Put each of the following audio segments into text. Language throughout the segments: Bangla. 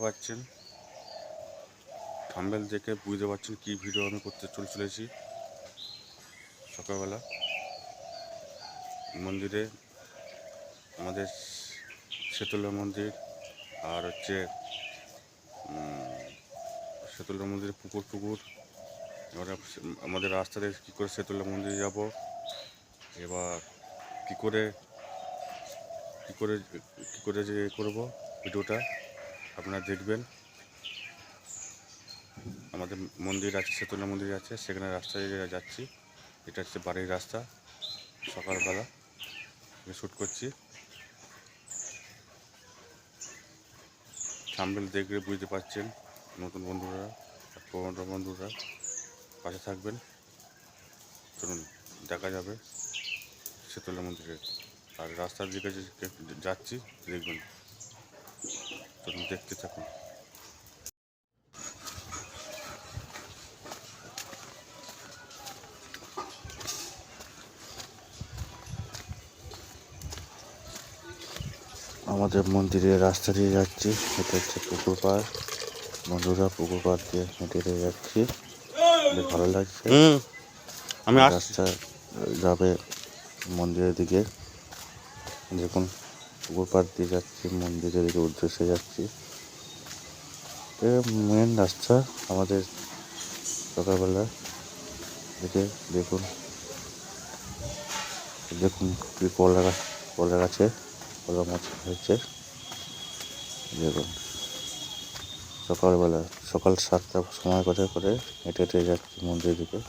পাচ্ছেন থাম্বনেল দেখে বুঝতে পারছেন কি ভিডিও আমি করতে চলেছি। সকালবেলা মন্দিরে আমাদের শেতলা মন্দির আর হচ্ছে শেতলা মন্দিরে পুকুর এবার আমাদের রাস্তাতে কী করে শেতলা মন্দিরে যাব, এবার কী করে যে করবো ভিডিওটা আপনারা দেখবেন। আমাদের মন্দির আছে, শেতলা মন্দির আছে, সেখানে রাস্তায় যাচ্ছি। এটা হচ্ছে বাড়ির রাস্তা। সকালবেলা শ্যুট করছি। থাম্বনেল দেখলে বুঝতে পারছেন। নতুন বন্ধুরা আর পুরনো বন্ধুরা পাশে থাকবেন। চলুন দেখা যাবে শেতলা মন্দিরে। আর রাস্তার দিকে যাচ্ছি, দেখবেন। চলুন দেখতে থাকুন। আমাদের মন্দিরের রাস্তা দিয়ে যাচ্ছি। এটা হচ্ছে পুকুর পাড়। বন্ধুরা পুকুর পাড় দিয়ে হেঁটে যাচ্ছি, বেশ ভালো লাগছে। আমি রাস্তা যাবে মন্দিরের দিকে। দেখুন পুকুর পাড় দিয়ে যাচ্ছি, মন্দিরের দিকে উদ্দেশ্যে যাচ্ছি। মেন রাস্তা আমাদের সকালবেলা দিকে। দেখুন কি কলা গাছে কলা মাছ হয়েছে। দেখুন সকালবেলা সকাল 7টার সময় করে হেঁটে যাচ্ছি মন্দিরের দিকে।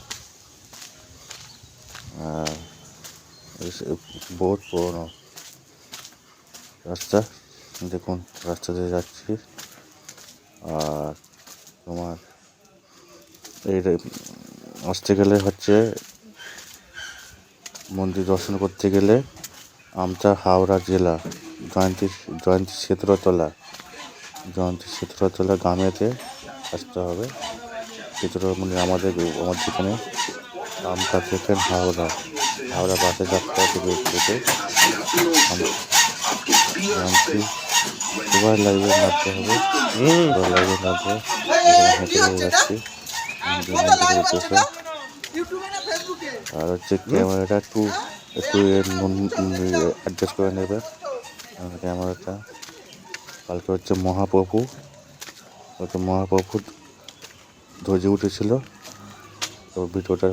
আর বহুত পুরনো রাস্তা। দেখুন রাস্তা দিয়ে যাচ্ছি। আর তোমার এই আসতে গেলে হচ্ছে মন্দির দর্শন করতে গেলে আমতা হাওড়া জেলা জয়ন্তী সেতুরতলা গ্রামেতে আসতে হবে। মানে আমাদের যেখানে আমতা থেকে হাওড়া বাসে যাত্রা থেকে সবার লাইভে নামতে হবে। হেঁটে যাচ্ছি আর হচ্ছে ক্যামেরাটা একটু অ্যাডজাস্ট করে নেবে। ক্যামেরাটা কালকে হচ্ছে মহাপ্রভু ধ্বজে উঠেছিল, তো ভিডিওটা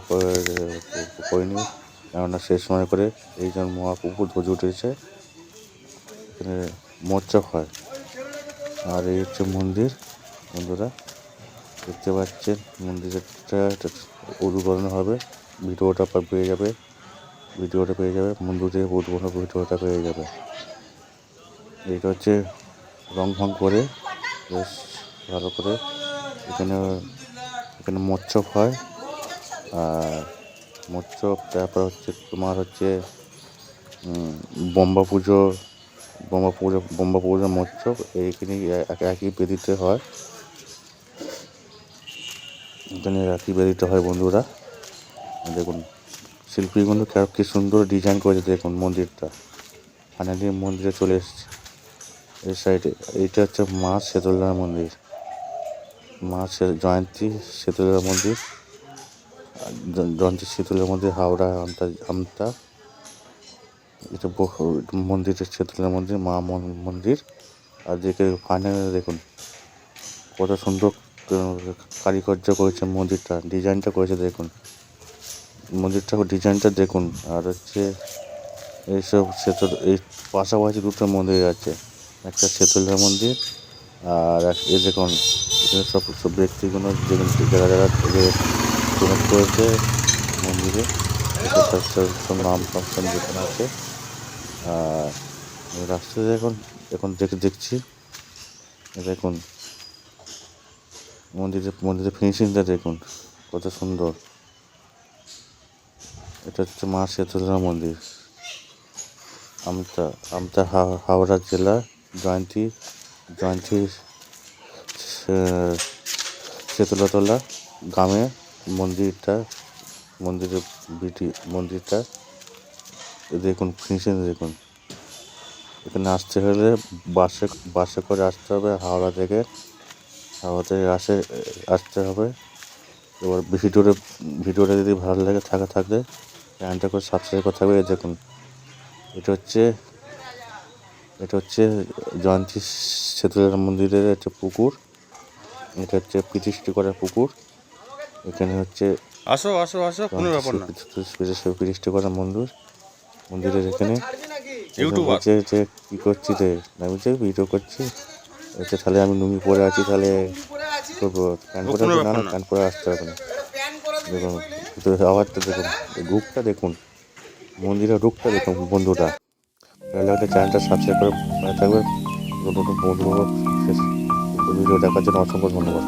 করিনি, কেননা শেষ সময় করে এই জন্য মহাপ্রভু ধ্বজে উঠেছে। এখানে মোর্চা হয়। আর এই হচ্ছে মন্দির। বন্ধুরা দেখতে পাচ্ছেন মন্দিরটা উদ্বোধন হবে। ভিডিওটা পেয়ে যাবে মন্দিরে উদ্বোধন ভিডিওটা পেয়ে যাবে। এইটা হচ্ছে রং করে বেশ ভালো করে এখানে মোচ্ছব হয়। আর মোচ্ছব তারপর হচ্ছে তোমার হচ্ছে বোম্বা পুজো মোচ্ছব এইখানে একই বেদিতে হয়। এখানে একই বেদিতে হয়। বন্ধুরা দেখুন শিল্পীগুলো কি সুন্দর ডিজাইন করেছে। দেখুন মন্দিরটা ফাইনালি মন্দিরে চলে এসেছে। এই সাইডে এইটা হচ্ছে মা শেতলার মন্দির, জয়ন্তী শেতলার মন্দির হাওড়া আমতা। এটা মন্দিরের শেতলার মন্দির, মা মন্দির। আর ফাইনালি দেখুন কত সুন্দর কারিকার্য করেছে মন্দিরটা, ডিজাইনটা করেছে। দেখুন ডিজাইনটা দেখুন। আর হচ্ছে এইসব এই পাশাপাশি দুটো মন্দির আছে, একটা শেতলার মন্দির আর এই দেখুন এখানে সব ব্যক্তিগুলো যারা ডোনেট করেছে মন্দিরে, সব নাম ফাংশন যেখানে আছে। আর রাস্তায় এখন দেখছি দেখুন মন্দিরের ফিনিশিংটা দেখুন কত সুন্দর। এটা হচ্ছে মা শেতলা মন্দির, আমতা হাওড়া জেলা জয়ন্তী শেতলাতলা গ্রামে মন্দিরটা দেখুন ফিনিশিং দেখুন। এখানে আসতে হলে বাসে করে আসতে হবে হাওড়া থেকে। আমাদের আসতে হবে। এবার ভিডিওটা যদি ভালো লাগে থাকলে চ্যানেলটা করে সাবস্ক্রাইব করে থাকবে। দেখুন এটা হচ্ছে জয়ন্তী সেতুলাল মন্দিরের একটা পুকুর। এটা হচ্ছে প্রতিষ্ঠিত করা পুকুর। এখানে হচ্ছে আসো আসো আসো, কোনো ব্যাপার না। প্রতিষ্ঠিত করা মন্দিরের এখানে ইউটিউবার বলছে যে কী করছি রে, আমি যে ভিডিও করছি। বলছে তাহলে আমি লুঙ্গি পরে আছি, তাহলে করবো প্যান্ট পরে কোনো আসবে? না ব্যাপার না, না। প্যান্ট পরে আসতে হবে না। দেখুন কিন্তু আওয়াজটা দেখুন, রূপটা দেখুন, মন্দিরের রূপটা দেখুন বন্ধুরা। ভালো লাগলে চ্যানেলটা সাবস্ক্রাইব করে থাকবে। নতুন নতুন বন্ধু ভিডিও দেখার জন্য অসংখ্য ধন্যবাদ।